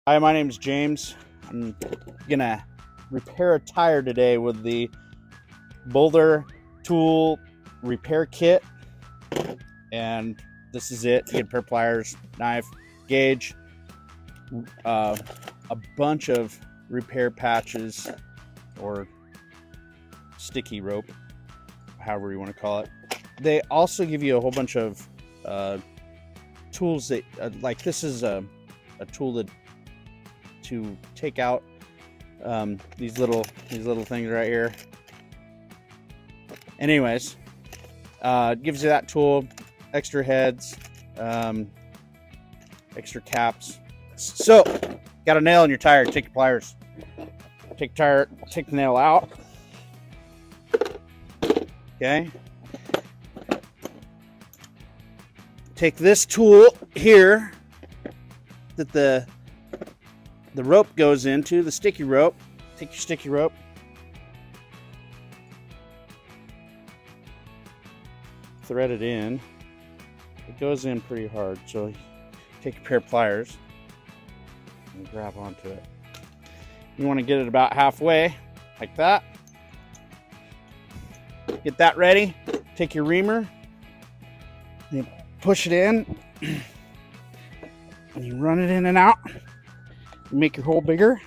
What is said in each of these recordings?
Hi, my name is James. I'm gonna repair a tire today with the Boulder tool repair kit, and this is it. You get a pair of pliers, knife, gauge, a bunch of repair patches or sticky rope, however you want to call it. They also give you a whole bunch of tools that like this is a tool that to take out these little things right here. Anyways, it gives you that tool, extra heads, extra caps. So, got a nail in your tire, take your pliers, take the nail out. Okay. Take this tool here that the rope goes into, the sticky rope. Take your sticky rope. Thread it in. It goes in pretty hard, so take a pair of pliers and grab onto it. You want to get it about halfway, like that. Get that ready. Take your reamer and you push it in and you run it in and out. You make your hole bigger.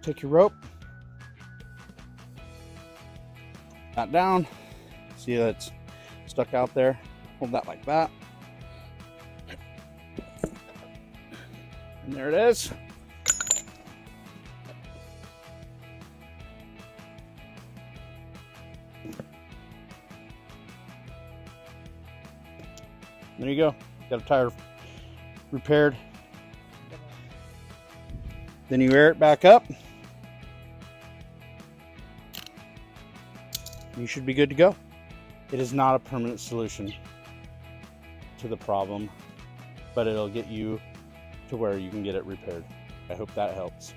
Take your rope, that down. See that's stuck out there. Hold that like that. And there it is. There you go. Got a tire repaired. Then you air it back up. You should be good to go. It is not a permanent solution to the problem, but it'll get you to where you can get it repaired. I hope that helps.